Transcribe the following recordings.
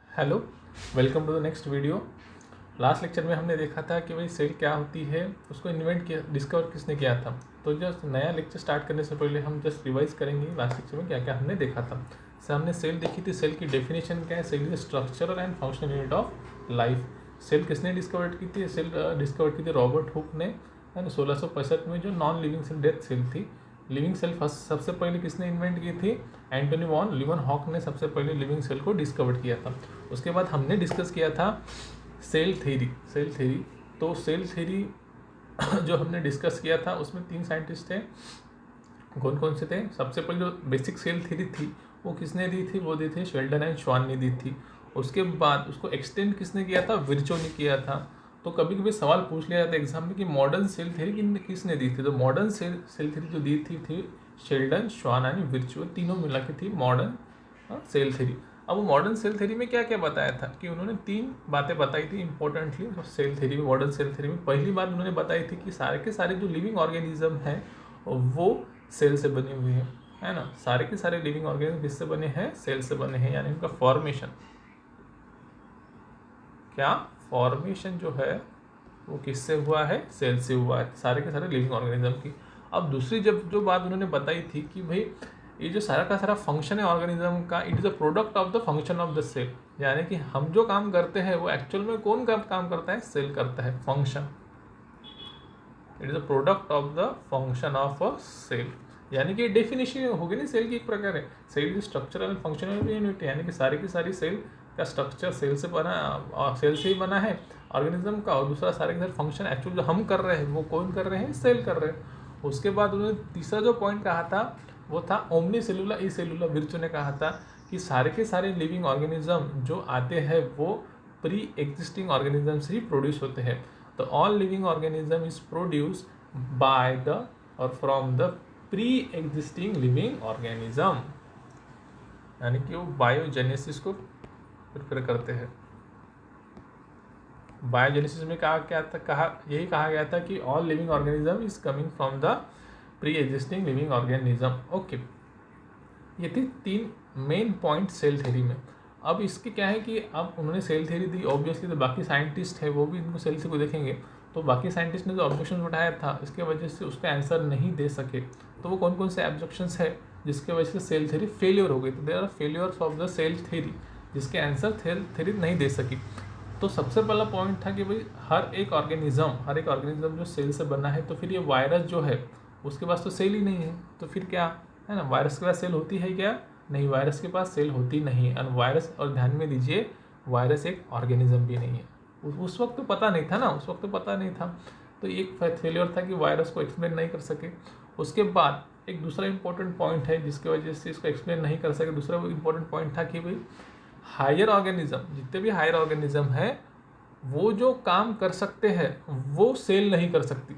Hello, welcome to the next video. Last lecture में हमने देखा था कि भाई सेल क्या होती है, उसको इन्वेंट किया, डिस्कवर किसने किया था। तो जस्ट नया लेक्चर स्टार्ट करने से पहले हम जस्ट रिवाइज करेंगे लास्ट लेक्चर में क्या क्या हमने देखा था। जैसे हमने सेल देखी थी, सेल की डेफिनेशन क्या है, cell is structural and functional unit of life. Cell किसने डिस्कवर की थी, सेल डिस्कवर की थी रॉबर्ट हुक ने, है ना, 1665 में, जो non living cell death cell थी। लिविंग सेल फर्स्ट सबसे पहले किसने इन्वेंट की थी, एंटोनी वॉन लीवनहॉक ने सबसे पहले लिविंग सेल को डिस्कवर किया था। उसके बाद हमने डिस्कस किया था सेल थ्योरी। तो सेल थ्योरी जो हमने डिस्कस किया था उसमें 3 साइंटिस्ट थे। कौन कौन से थे? सबसे पहले जो बेसिक सेल थ्योरी थी वो किसने दी थी, वो दी थी शेल्डन एंड श्वान ने दी थी। उसके बाद उसको एक्सटेंड किसने किया था, विर्चो ने किया था। तो कभी कभी सवाल पूछ लिया जाता है एग्जाम में कि मॉडर्न सेल थ्योरी किसने दी थी। तो मॉडर्न सेल थ्योरी जो दी थी शेल्डन, श्वान एंड विर्चो, तीनों मिला के थी मॉडर्न सेल थ्योरी। अब वो मॉडर्न सेल थ्योरी में क्या क्या बताया था कि उन्होंने 3 बातें बताई थी इंपॉर्टेंटली सेल थ्योरी में, मॉडर्न सेल थ्योरी में। पहली बात उन्होंने बताई थी कि सारे के सारे जो लिविंग ऑर्गेनिज्म हैं वो सेल से बने हुए हैं, है ना। सारे के सारे लिविंग ऑर्गेनिज्म किससे बने हैं, सेल से बने हैं। यानी उनका फॉर्मेशन फॉर्मेशन जो है वो किससे हुआ है, सेल से हुआ है, सारे के सारे लिविंग ऑर्गेनिज्म की। अब दूसरी जो बात उन्होंने बताई थी कि भाई ये जो सारा का सारा फंक्शन है ऑर्गेनिज्म का, it is a product of the function of the cell. यानी कि हम जो काम करते हैं वो एक्चुअल में कौन काम करता है, सेल करता है, function. It is a product of the function of a cell. यानी कि डेफिनेशन होगी ना सेल की, एक प्रकार है सेल की स्ट्रक्चरल फंक्शनल यूनिट। यानी कि सारी की सारी सेल का स्ट्रक्चर सेल से बना, सेल से ही बना है ऑर्गेनिज्म का। और दूसरा सारे के सारे फंक्शन एक्चुअल जो हम कर रहे हैं वो कौन कर रहे हैं, सेल कर रहे हैं। उसके बाद उन्होंने तीसरा जो पॉइंट कहा था वो था ओमनी सेलुलर ई सेलुलर। विर्चो ने कहा था कि सारे के सारे लिविंग ऑर्गेनिज्म जो आते हैं वो प्री एग्जिस्टिंग ऑर्गेनिज्म से ही प्रोड्यूस होते हैं। तो all living organism is produced by the और from the pre existing living organism. यानी कि वो बायोजेनेसिस को प्रिपेयर करते हैं। बायोजेनेसिस में यही कहा गया था कि all living organism is coming from the pre existing living organism. Okay, ये थी 3 मेन पॉइंट सेल थ्योरी में। अब इसके क्या है कि अब उन्होंने सेल थ्योरी दी, ऑब्वियसली तो बाकी साइंटिस्ट है वो भी इनको सेल से को देखेंगे। तो बाकी साइंटिस्ट ने जो ऑब्जेक्शन उठाया था इसके वजह से उसका आंसर नहीं दे सके। तो वो कौन कौन से ऑब्जेक्शंस है जिसके वजह से सेल थ्योरी फेलियर हो गई। तो there are failures of the cell theory, जिसके आंसर थ्योरी नहीं दे सकी। तो सबसे पहला पॉइंट था कि भाई हर एक ऑर्गेनिज्म जो सेल से बना है, तो फिर ये वायरस जो है उसके पास तो सेल ही नहीं है, तो फिर क्या है ना, वायरस के पास सेल होती है क्या, नहीं, वायरस के पास सेल होती नहीं। और वायरस, और ध्यान में दीजिए, वायरस एक ऑर्गेनिज्म भी नहीं है। उस वक्त तो पता नहीं था ना, उस वक्त तो पता नहीं था। तो एक फेलियर था कि वायरस को एक्सप्लेन नहीं कर सके। उसके बाद एक दूसरा इंपॉर्टेंट पॉइंट है जिसकी वजह से इसको एक्सप्लेन नहीं कर सके। दूसरा इंपॉर्टेंट पॉइंट था कि भाई हायर ऑर्गेनिज्म, जितने भी हायर ऑर्गेनिज्म है वो जो काम कर सकते हैं वो सेल नहीं कर सकती।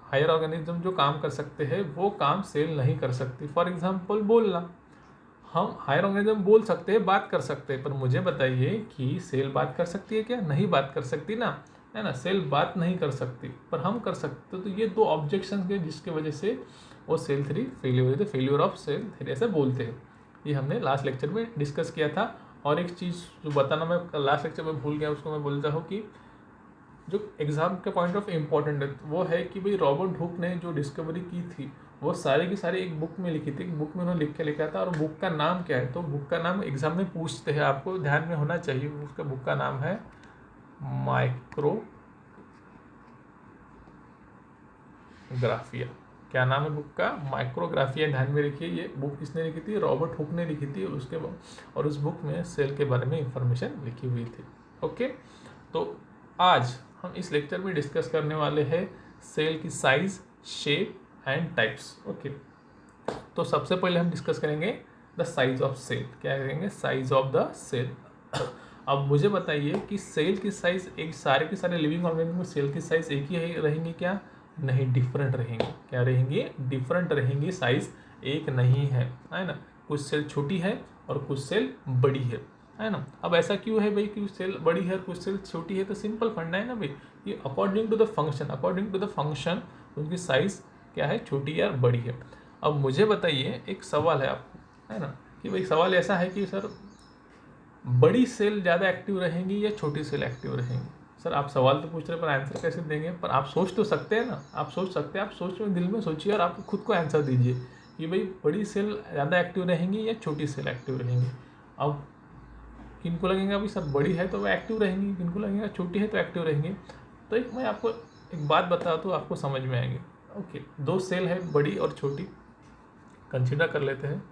हायर ऑर्गेनिज्म जो काम कर सकते हैं वो काम सेल नहीं कर सकती। फॉर एग्जांपल बोलना, हम हायर ऑर्गेनिज्म बोल सकते हैं, बात कर सकते हैं, पर मुझे बताइए कि सेल बात कर सकती है क्या, नहीं बात कर सकती ना, है ना। सेल बात नहीं कर सकती पर हम कर सकते। तो ये 2 ऑब्जेक्शन है जिसके वजह से वो सेल थ्योरी फेलियर हुई थी, फेलियर ऑफ सेल थ्योरी ऐसे बोलते हैं। ये हमने लास्ट लेक्चर में डिस्कस किया था। और एक चीज़ जो बताना मैं लास्ट लेक्चर में भूल गया, उसको मैं बोलता हूँ कि जो एग्जाम के पॉइंट ऑफ इम्पोर्टेंट है वो है कि भाई रॉबर्ट हुक ने जो डिस्कवरी की थी वो सारी की सारी एक बुक में लिखी थी। एक बुक में उन्होंने लिख के लिखा था, और बुक का नाम क्या है, तो बुक का नाम एग्जाम में पूछते हैं, आपको ध्यान में होना चाहिए। उसका बुक का नाम है माइक्रोग्राफिया। क्या नाम है बुक का, माइक्रोग्राफिया। ध्यान में रखिए, ये बुक किसने लिखी थी, रॉबर्ट हुक ने लिखी थी। और उस बुक में सेल के बारे में इंफॉर्मेशन लिखी हुई थी। ओके, तो आज हम इस लेक्चर में डिस्कस करने वाले हैं सेल की size, shape and types. Okay, तो सबसे पहले हम डिस्कस करेंगे द साइज ऑफ सेल। क्या करेंगे, साइज ऑफ द सेल। अब मुझे बताइए कि सेल की साइज, एक सारे के सारे लिविंग ऑर्गेनिज्म में सेल की साइज एक ही रहेंगी क्या, नहीं, डिफरेंट रहेंगी। क्या रहेंगी, डिफरेंट रहेंगी, साइज एक नहीं है ना। कुछ सेल छोटी है और कुछ सेल बड़ी है ना। अब ऐसा क्यों है भाई, कुछ सेल बड़ी है और कुछ सेल छोटी है, तो सिंपल फंडा है ना भाई, ये अकॉर्डिंग टू द फंक्शन उनकी साइज क्या है, छोटी या बड़ी है। अब मुझे बताइए, एक सवाल है आपको, है ना, कि भाई सवाल ऐसा है कि सर बड़ी सेल ज़्यादा एक्टिव रहेंगी या छोटी सेल एक्टिव रहेंगी? सर आप सवाल तो पूछ रहे हैं पर आंसर कैसे देंगे? पर आप सोच तो सकते हैं ना, आप सोच सकते हैं, आप सोच में दिल में सोचिए और आप खुद को आंसर दीजिए कि भाई बड़ी सेल ज़्यादा एक्टिव रहेंगी या छोटी सेल एक्टिव रहेंगी। अब किनको लगेगा भाई सर बड़ी है तो वह एक्टिव रहेंगी, किनको लगेगा छोटी है तो एक्टिव रहेंगी। तो एक मैं आपको एक बात बता दूँ, आपको समझ में आएंगे। ओके, दो सेल है बड़ी और छोटी, कंसिडर कर लेते हैं।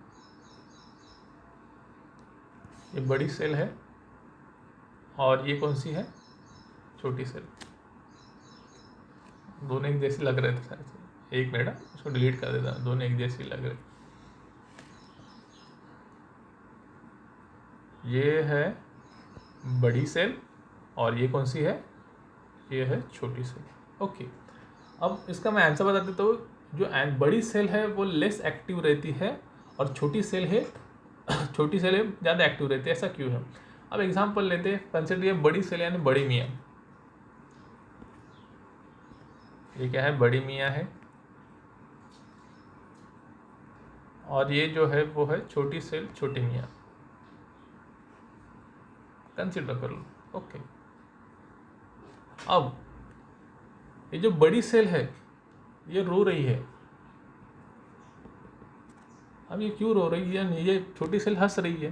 ये बड़ी सेल है और ये कौन सी है? छोटी सेल। दोनों एक जैसी लग रहे थे शायद से। एक मिनट, उसको डिलीट कर देता हूँ, दोनों एक जैसी लग रहे। ये है बड़ी सेल और ये कौन सी है? ये है छोटी सेल। ओके, अब इसका मैं आंसर बता देता हूँ। जो बड़ी सेल है वो लेस एक्टिव रहती है और छोटी सेल है छोटी सेल है ज़्यादा एक्टिव रहती है। ऐसा क्यों है? अब एग्जांपल लेते हैं, कंसिडर ये बड़ी सेल यानी बड़ी मियाँ। ये क्या है? बड़ी मियाँ है और ये जो है वो है छोटी सेल, छोटी मियाँ। कंसिडर कर लो। ओके, अब ये जो बड़ी सेल है ये रो रही है। अब ये क्यों रो रही है? ये छोटी सेल हंस रही है।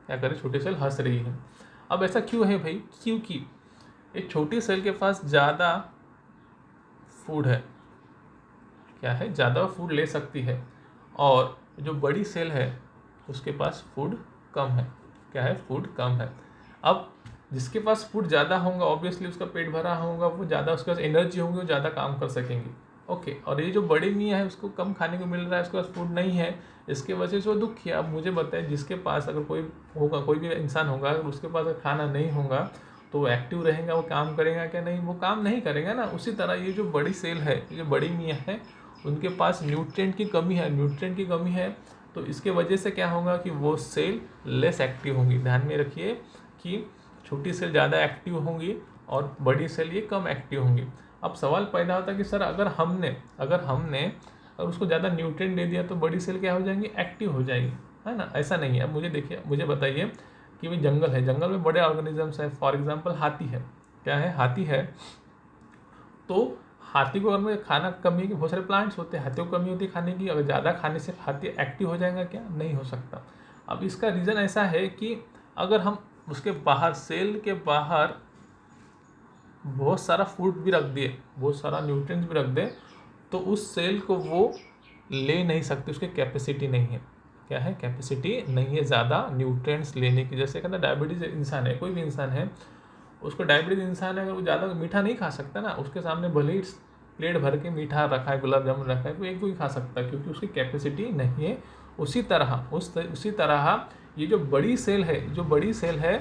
क्या करे? छोटी सेल हंस रही है। अब ऐसा क्यों है भाई? क्योंकि ये छोटी सेल के पास ज़्यादा फूड है। क्या है? ज़्यादा फूड ले सकती है और जो बड़ी सेल है उसके पास फूड कम है। क्या है? फूड कम है। अब जिसके पास फूड ज़्यादा होगा ऑब्वियसली उसका पेट भरा होगा, वो ज़्यादा उसके पास एनर्जी होंगी, वो ज़्यादा काम कर सकेंगे। ओके, और ये जो बड़ी मियाँ है उसको कम खाने को मिल रहा है, उसके पास फूड नहीं है, इसके वजह से वो दुखी है। अब मुझे बताएं, जिसके पास अगर कोई होगा, कोई भी इंसान होगा, अगर उसके पास अगर खाना नहीं होगा तो वो एक्टिव रहेगा, वो काम करेगा क्या? नहीं, वो काम नहीं करेगा ना। उसी तरह ये जो बड़ी सेल है, ये जो बड़ी मियाँ है, उनके पास न्यूट्रिएंट की कमी है, न्यूट्रिएंट की कमी है, तो इसके वजह से क्या होगा कि वो सेल लेस एक्टिव होंगी। ध्यान में रखिए कि छोटी सेल ज़्यादा एक्टिव होंगी और बड़ी सेल ये कम एक्टिव होंगी। अब सवाल पैदा होता है कि सर अगर उसको ज़्यादा न्यूट्रिएंट दे दिया तो बड़ी सेल क्या हो जाएंगी? एक्टिव हो जाएगी, है ना? ऐसा नहीं है। अब मुझे देखिए, मुझे बताइए कि भाई जंगल है, जंगल में बड़े ऑर्गेनिजम्स है, फॉर एग्जाम्पल हाथी है। क्या है? हाथी है। तो हाथी को अगर खाना कमी के बहुत सारे प्लांट्स होते हैं, हाथियों को कमी होती है खाने की, अगर ज़्यादा खाने से हाथी एक्टिव हो जाएगा क्या? नहीं हो सकता। अब इसका रीज़न ऐसा है कि अगर हम उसके बाहर, सेल के बाहर बहुत सारा फूड भी रख दिए, बहुत सारा न्यूट्रिएंट्स भी रख दें, तो उस सेल को वो ले नहीं सकती, उसकी कैपेसिटी नहीं है। क्या है? कैपेसिटी नहीं है ज़्यादा न्यूट्रिएंट्स लेने की। जैसे कहते हैं डायबिटीज़ इंसान है, कोई भी इंसान है, उसको डायबिटीज़ इंसान है, अगर वो ज़्यादा मीठा नहीं खा सकता ना, उसके सामने भले ही प्लेट भर के मीठा रखा है, गुलाब जामुन रखा है, तो एक को ही खा सकता है क्योंकि उसकी कैपेसिटी नहीं है। उसी तरह ये जो बड़ी सेल है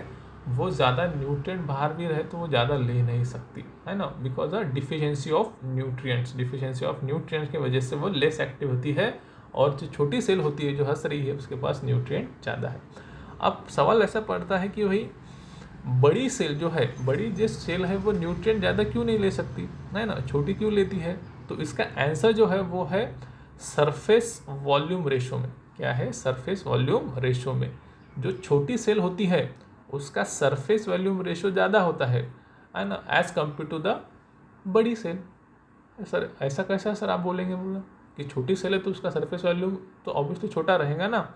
वो ज़्यादा न्यूट्रिएंट बाहर भी रहे तो वो ज़्यादा ले नहीं सकती, है ना? Because of deficiency of nutrients की वजह से वो लेस एक्टिव होती है। और जो छोटी सेल होती है जो हंस रही है उसके पास न्यूट्रिएंट ज़्यादा है। अब सवाल ऐसा पड़ता है कि भाई बड़ी सेल जो है, बड़ी जो सेल है वो न्यूट्रिएंट ज़्यादा क्यों नहीं ले सकती, है ना? छोटी क्यों लेती है? तो इसका आंसर जो है वो है सरफेस वॉल्यूम रेशो में। क्या है? सरफेस वॉल्यूम रेशो में। जो छोटी सेल होती है उसका सरफेस वॉल्यूम रेशो ज़्यादा होता है ना, एज कम्पेयर टू द बड़ी सेल। सर ऐसा कैसा? सर आप बोलेंगे बोला कि छोटी सेल है तो उसका सरफेस वॉल्यूम तो ऑब्वियसली छोटा रहेगा ना,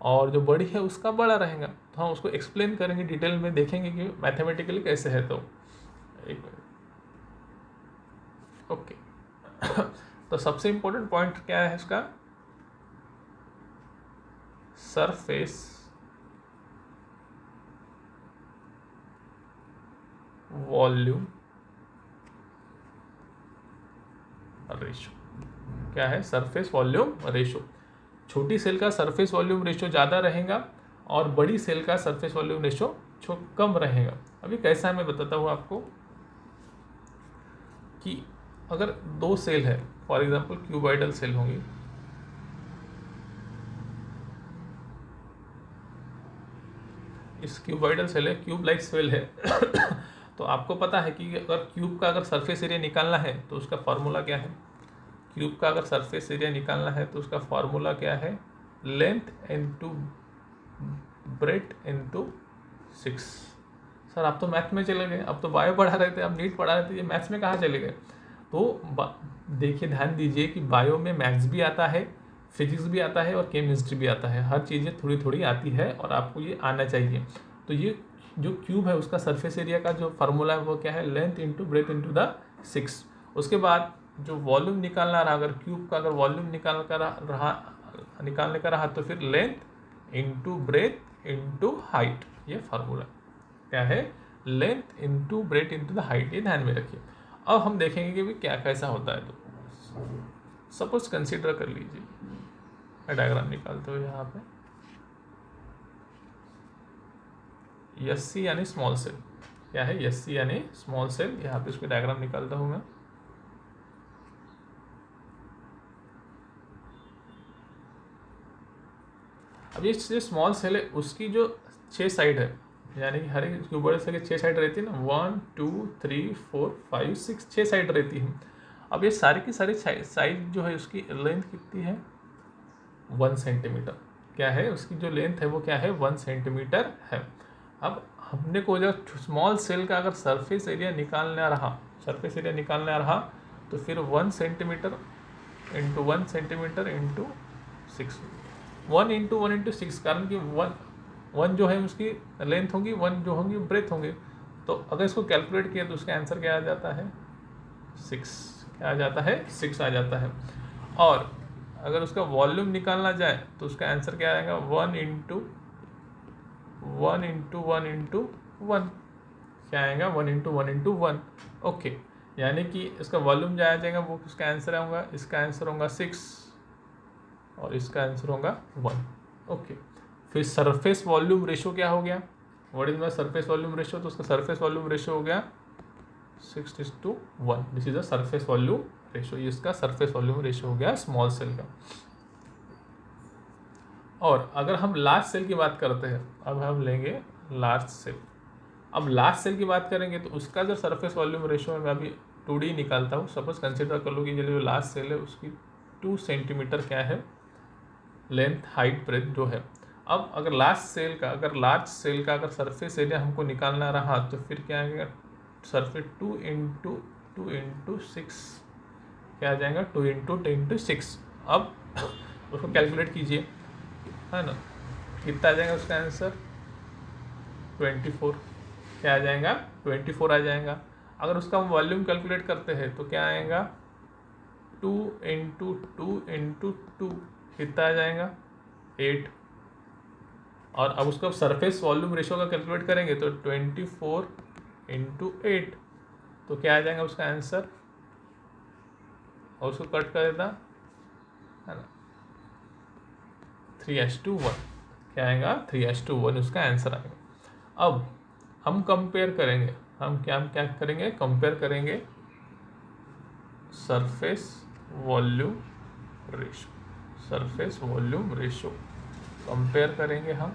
और जो बड़ी है उसका बड़ा रहेगा। तो हम उसको एक्सप्लेन करेंगे, डिटेल में देखेंगे कि मैथमेटिकली कैसे है। तो एक मिनट। ओके तो सबसे इम्पोर्टेंट पॉइंट क्या है इसका? Surface volume ratio. क्या है? Surface volume ratio. छोटी सेल का सरफेस वॉल्यूम रेशो ज़्यादा रहेगा और बड़ी सेल का सरफेस वॉल्यूम रेशो कम रहेगा। अभी कैसा है मैं बताता हूँ आपको कि अगर दो सेल है, फॉर एग्जांपल क्यूबॉइडल सेल होंगी, इस क्यूबॉइडल सेल है, क्यूब लाइक सेल है तो आपको पता है कि अगर क्यूब का अगर सरफेस एरिया निकालना है तो उसका फॉर्मूला क्या है? क्यूब का अगर सरफेस एरिया निकालना है तो उसका फॉर्मूला क्या है? Length into breadth into 6। Sir आप तो मैथ में चले गए, अब तो बायो पढ़ा रहे थे, अब नीट पढ़ा रहे थे, ये मैथ्स में कहाँ चले गए? तो देखिए ध्यान दीजिए कि बायो में मैथ्स भी आता है, फिजिक्स भी आता है और केमिस्ट्री भी आता है। हर चीज़ें थोड़ी थोड़ी आती है और आपको ये आना चाहिए। तो ये जो क्यूब है उसका सरफेस एरिया का जो फार्मूला है वो क्या है? Length into breadth into the 6। उसके बाद जो वॉल्यूम निकालना रहा, अगर क्यूब का अगर वॉल्यूम निकालने का रहा तो फिर length into breadth into height, ये फार्मूला क्या है? Length into breadth into the height, ये ध्यान में रखिए। अब हम देखेंगे कि भी क्या कैसा होता है। तो सपोज कंसीडर कर लीजिए, मैं डायग्राम निकालते हुए यहाँ पे यस्सी यानी स्मॉल सेल, क्या है? यस्सी यानी स्मॉल सेल। यहाँ पे उसके डायग्राम निकालता हूँ मैं। अब ये जो स्मॉल सेल है उसकी जो 6 साइड है, यानी कि हर एक क्यूबॉइड सेल की 6 साइड रहती है ना, 1 2 3 4 5 6, 6 साइड रहती है। अब ये सारी की सारी साइड जो है उसकी लेंथ कितनी है? 1 सेंटीमीटर। क्या है उसकी जो लेंथ है वो क्या है? 1 सेंटीमीटर है। अब हमने को जब स्मॉल सेल का अगर सरफेस एरिया निकालना रहा तो फिर 1 centimetre into 1 centimetre into 6, 1 into 1 into 6, कारण कि 1 जो है उसकी लेंथ होगी, 1 जो होंगी ब्रेथ होंगे। तो अगर इसको कैलकुलेट किया तो उसका आंसर क्या आ जाता है? 6। क्या आ जाता है? 6 आ जाता है। और अगर उसका वॉल्यूम निकालना जाए तो उसका आंसर क्या आएगा? 1 इंटू 1 इंटू 1 इंटू 1, क्या आएगा? 1 इंटू 1 इंटू 1। ओके, यानी कि इसका वॉल्यूम जाया जाएगा, वो इसका आंसर होगा, इसका आंसर होगा 6 और इसका आंसर होगा 1। ओके, फिर सरफेस वॉल्यूम रेशो क्या हो गया? What is my surface volume ratio? तो उसका सरफेस वॉल्यूम रेशो हो गया 6:1। This is the surface volume ratio. ये इसका सरफेस वॉल्यूम रेशो हो गया स्मॉल सेल का। और अगर हम लार्ज सेल की बात करते हैं, अब हम लेंगे लार्ज सेल। अब लार्ज सेल की बात करेंगे तो उसका जो सरफेस वॉल्यूम रेशो है, मैं अभी 2D निकालता हूँ। सपोज कंसिडर कर लो कि जो लार्ज सेल है उसकी 2 सेंटीमीटर क्या है? लेंथ हाइट ब्रेथ जो है। अब अगर लार्ज सेल का अगर सरफेस एरिया हमको निकालना रहा तो फिर क्या आएगा? सरफेस 2 इंटू 6, क्या आ जाएगा? 2 इंटू 10 इंटू 6। अब उसको कैलकुलेट कीजिए, है ना, कितना आ जाएगा उसका आंसर? 24। क्या आ जाएगा? 24 आ जाएगा। अगर उसका हम वॉल्यूम कैलकुलेट करते हैं तो क्या आएगा? 2 इंटू 2 इंटू 2, कितना आ जाएगा? 8। और अब उसका सरफेस वॉल्यूम रेशो का कैलकुलेट करेंगे तो 24 इंटू 8, तो क्या आ जाएगा उसका आंसर? और उसको कट कर देता है ना, 3:1। क्या आएगा? 3:1 उसका आंसर आएगा। अब हम कंपेयर करेंगे, हम क्या करेंगे? कंपेयर करेंगे सरफेस वॉल्यूम रेशो, कंपेयर करेंगे हम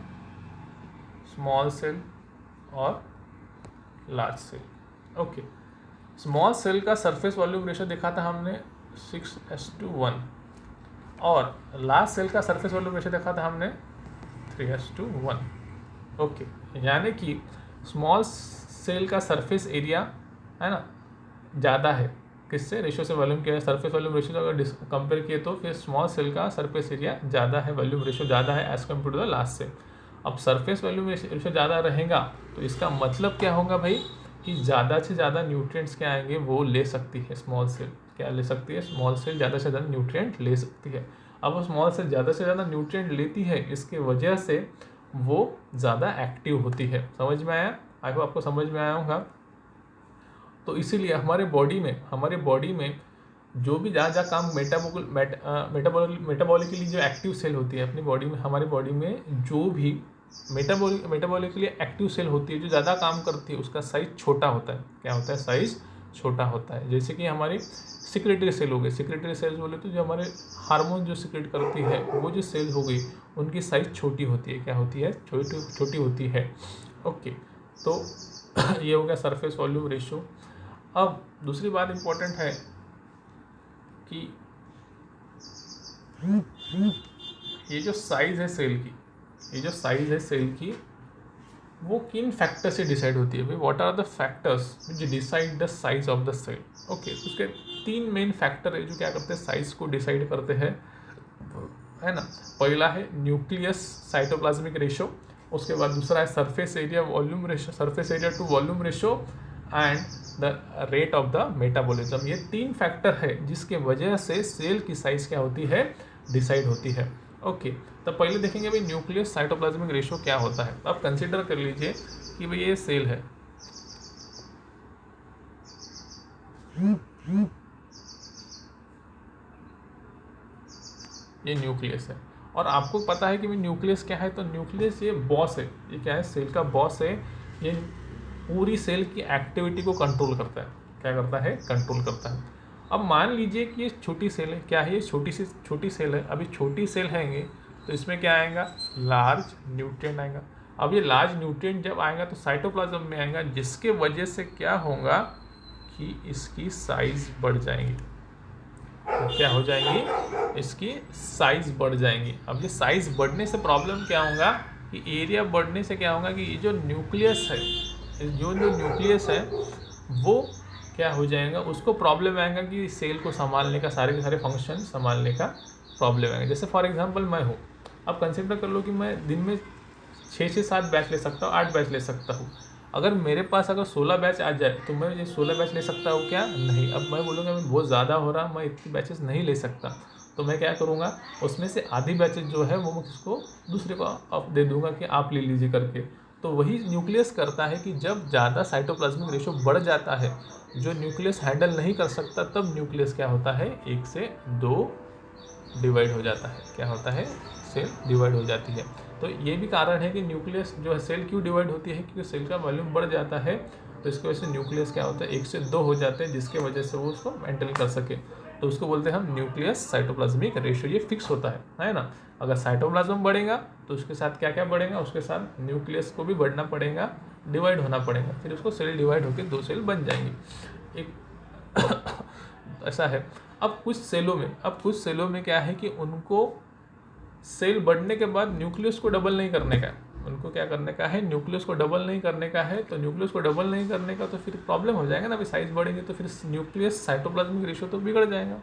स्मॉल सेल और large cell. Okay, small cell का सरफेस वॉल्यूम रेशो देखा था हमने 6:1 और लार्ज सेल का सरफेस वॉल्यूम रेशो देखा था हमने 3:1। ओके, यानी कि स्मॉल सेल का सरफेस एरिया है ना ज़्यादा है, किससे? रेशो से वॉल्यूम किया है। सरफेस वॉल्यूम रेशो से अगर कंपेयर किए तो फिर स्मॉल सेल का सरफेस एरिया ज़्यादा है, वॉल्यूम रेशो ज़्यादा है as compare to the large cell. अब सरफेस वॉल्यूम रेशो ज़्यादा रहेगा तो इसका मतलब क्या होगा भाई? कि ज़्यादा से ज़्यादा न्यूट्रिएंट्स क्या आएंगे? वो ले सकती है स्मॉल सेल। क्या ले सकती है? स्मॉल सेल ज़्यादा से ज़्यादा न्यूट्रिएंट ले सकती है। अब वो स्मॉल सेल ज़्यादा से ज़्यादा न्यूट्रिएंट लेती है, इसके वजह से वो ज़्यादा एक्टिव होती है। समझ में आया? आई होप आपको समझ में आया होगा। तो इसीलिए हमारे बॉडी में जो भी जहाँ जहाँ काम मेटाबॉलिकली जो एक्टिव सेल होती है अपनी बॉडी में, हमारी बॉडी में जो भी मेटाबॉलिकली एक्टिव सेल होती है जो ज़्यादा काम करती है उसका साइज छोटा होता है। क्या होता है? साइज छोटा होता है। जैसे कि हमारी सिक्रेटरी सेल हो गई, सिक्रेटरी सेल्स बोले तो जो हमारे हार्मोन जो सिक्रेट करती है वो जो सेल हो गई उनकी साइज छोटी होती है। क्या होती है? छोटी होती है। ओके, तो ये हो गया सरफेस वॉल्यूम रेशो। अब दूसरी बात इम्पोर्टेंट है कि ये जो साइज है सेल की, ये जो साइज है सेल की वो किन फैक्टर से डिसाइड होती है भाई, what are the factors which decide the size of the cell. Okay, उसके 3 मेन फैक्टर है जो क्या करते हैं साइज को डिसाइड करते हैं, है ना। पहला है न्यूक्लियस साइटोप्लाज्मिक रेशो, उसके बाद दूसरा है surface area volume ratio, surface area to volume ratio and the rate of the metabolism. ये 3 फैक्टर है जिसके वजह से सेल की साइज क्या होती है, डिसाइड होती है। ओके, तो पहले देखेंगे भाई न्यूक्लियस साइटोप्लाज्मिक रेशो क्या होता है। अब कंसीडर कर लीजिए कि भाई ये सेल है, ये न्यूक्लियस है, और आपको पता है कि भाई न्यूक्लियस क्या है, तो न्यूक्लियस ये बॉस है, ये क्या है, सेल का बॉस है। ये पूरी सेल की एक्टिविटी को कंट्रोल करता है, क्या करता है, कंट्रोल करता है। अब मान लीजिए कि ये छोटी सेल है, क्या है, ये छोटी सेल है। अभी छोटी सेल हैंगे तो इसमें क्या आएगा, लार्ज न्यूट्रिएंट आएगा। अब ये लार्ज न्यूट्रिएंट जब आएगा तो साइटोप्लाज्म में आएगा, जिसके वजह से क्या होगा कि इसकी साइज बढ़ जाएंगी। तो क्या हो जो इसकी साइज बढ़ जाएंगी। अब ये साइज बढ़ने से प्रॉब्लम क्या होगा कि एरिया बढ़ने से क्या होगा कि ये जो न्यूक्लियस है, जो न्यूक्लियस है वो क्या हो जाएगा, उसको प्रॉब्लम आएगा कि सेल को संभालने का, सारे के सारे फंक्शन संभालने का प्रॉब्लम आएगा। जैसे फॉर एग्जांपल मैं हूँ, अब कंसिडर कर लो कि मैं दिन में 6 से 7 बैच ले सकता हूँ, 8 बैच ले सकता हूँ। अगर मेरे पास अगर 16 बैच आ जाए तो मैं ये 16 बैच ले सकता हूँ क्या, नहीं। अब मैं बोलूँगा मैं बहुत ज़्यादा हो रहा, मैं इतनी बैचेस नहीं ले सकता, तो मैं क्या करूँगा, उसमें से आधी बैचेस जो है वो मैं किसको, दूसरे को आप दे दूँगा कि आप ले लीजिए करके। तो वही न्यूक्लियस करता है कि जब ज़्यादा साइटोप्लाज्मिक रेशो बढ़ जाता है, जो न्यूक्लियस हैंडल नहीं कर सकता, तब न्यूक्लियस क्या होता है, 1 से 2 डिवाइड हो जाता है। क्या होता है, सेल डिवाइड हो जाती है। तो ये भी कारण है कि न्यूक्लियस जो है सेल क्यों डिवाइड होती है, क्योंकि सेल का वॉल्यूम बढ़ जाता है, तो इसकी वजह से न्यूक्लियस क्या होता है, 1 से 2 हो जाते हैं, जिसके वजह से वो उसको मेंटेन कर सके। तो उसको बोलते हैं हम न्यूक्लियस साइटोप्लाज्मिक रेशो, ये फिक्स होता है ना। अगर साइटोप्लाज्म बढ़ेगा तो उसके साथ क्या क्या बढ़ेगा, उसके साथ न्यूक्लियस को भी बढ़ना पड़ेगा, डिवाइड होना पड़ेगा, फिर उसको सेल डिवाइड होकर 2 सेल बन जाएंगी। एक ऐसा है। अब कुछ सेलों में क्या है कि उनको सेल बढ़ने के बाद न्यूक्लियस को डबल नहीं करने का है, उनको क्या करने का है, न्यूक्लियस को डबल नहीं करने का है। तो न्यूक्लियस को डबल नहीं करने का तो फिर प्रॉब्लम हो जाएगा ना, अभी साइज बढ़ेंगे तो फिर न्यूक्लियस साइटोप्लाज्मिक रेशो तो बिगड़ जाएगा,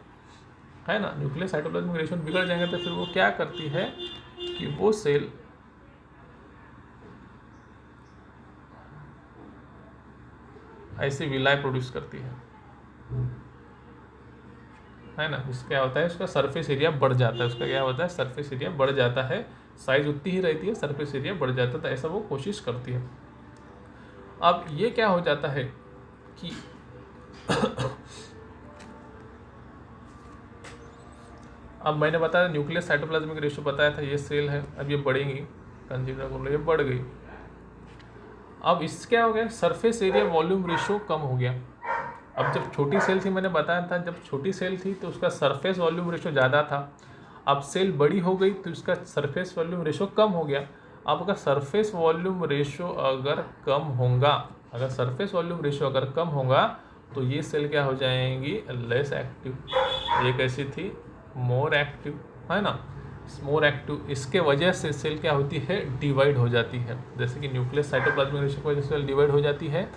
है ना। न्यूक्लियस साइटोप्लाज्मिक रेशो बिगड़ जाएगा तो फिर वो क्या करती है कि वो सेल ऐसी विलाय प्रोड्यूस करती है ना। इसका क्या होता है, उसका सरफेस एरिया बढ़ जाता है, उसका क्या होता है, सरफेस एरिया बढ़ जाता है, साइज उतनी ही रहती है, सरफेस एरिया बढ़ जाता है, तो ऐसा वो कोशिश करती है। अब ये क्या हो जाता है कि अब मैंने बताया न्यूक्लियस साइटोप्लाज्मिक रेशो बताया था, ये सेल है, अब ये बढ़ेंगी, कंसीडर कर लो ये बढ़ गई। अब इससे क्या हो गया, सरफेस एरिया वॉल्यूम रेशो कम हो गया। अब जब छोटी सेल थी, मैंने बताया था, जब छोटी सेल थी तो उसका सरफेस वॉल्यूम रेशो ज़्यादा था। अब सेल बड़ी हो गई तो इसका सरफेस वॉल्यूम रेशो कम हो गया। अब अगर सरफेस वॉल्यूम रेशो अगर कम होगा, अगर सरफेस वॉल्यूम रेशो अगर कम होगा तो ये सेल क्या हो जाएंगी, लेस एक्टिव। ये कैसी थी, मोर एक्टिव, है ना, मोर एक्टिव। इसके वजह से सेल क्या होती है, डिवाइड हो जाती है। जैसे कि न्यूक्लियस साइटोप्लाज्मिक रेशो की वजह से सेल डिवाइड हो जाती है,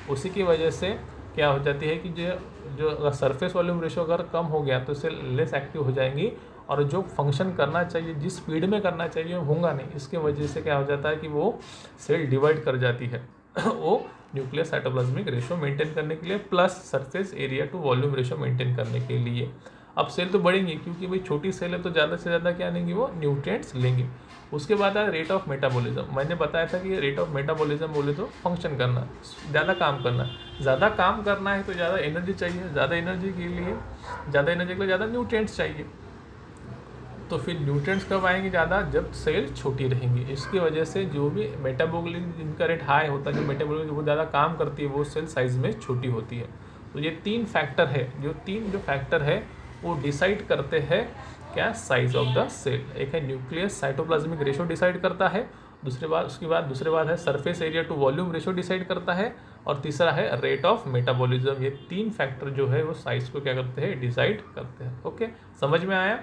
उसी की वजह से क्या हो जाती है कि जो सरफेस वॉल्यूम रेशो अगर कम हो गया तो सेल लेस एक्टिव हो जाएंगी, और जो फंक्शन करना चाहिए, जिस स्पीड में करना चाहिए वो होगा नहीं। इसके वजह से क्या हो जाता है कि वो सेल डिवाइड कर जाती है वो न्यूक्लियस साइटोप्लाज्मिक रेशो मेंटेन करने के लिए, plus surface area to volume ratio maintain करने के लिए। अब सेल तो बढ़ेंगी क्योंकि भाई छोटी सेल है, तो ज़्यादा से ज़्यादा क्या लेंगी, वो न्यूट्रिएंट्स लेंगी। उसके बाद है रेट ऑफ मेटाबॉलिज्म। मैंने बताया था कि रेट ऑफ मेटाबॉलिज्म बोले तो फंक्शन करना, ज़्यादा काम करना। ज़्यादा काम करना है तो ज़्यादा एनर्जी चाहिए, ज़्यादा एनर्जी के लिए ज़्यादा न्यूट्रिएंट्स चाहिए। तो फिर न्यूट्रिएंट्स कब आएंगे ज़्यादा, जब सेल छोटी रहेंगी। इसकी वजह से जो भी मेटाबॉलिज्म जिनका रेट हाई होता है, जो मेटाबॉलिज्म वो ज़्यादा काम करती है, वो सेल साइज़ में छोटी होती है। तो ये 3 फैक्टर है, जो फैक्टर है वो डिसाइड करते हैं क्या, साइज ऑफ द सेल। एक है न्यूक्लियस साइटोप्लाज्मिक रेशो डिसाइड करता है, दूसरे बात है surface area to volume ratio decide करता है, और तीसरा है रेट ऑफ मेटाबॉलिज्म। ये 3 फैक्टर जो है वो साइज को क्या करते हैं, डिसाइड करते हैं। ओके, समझ में आया।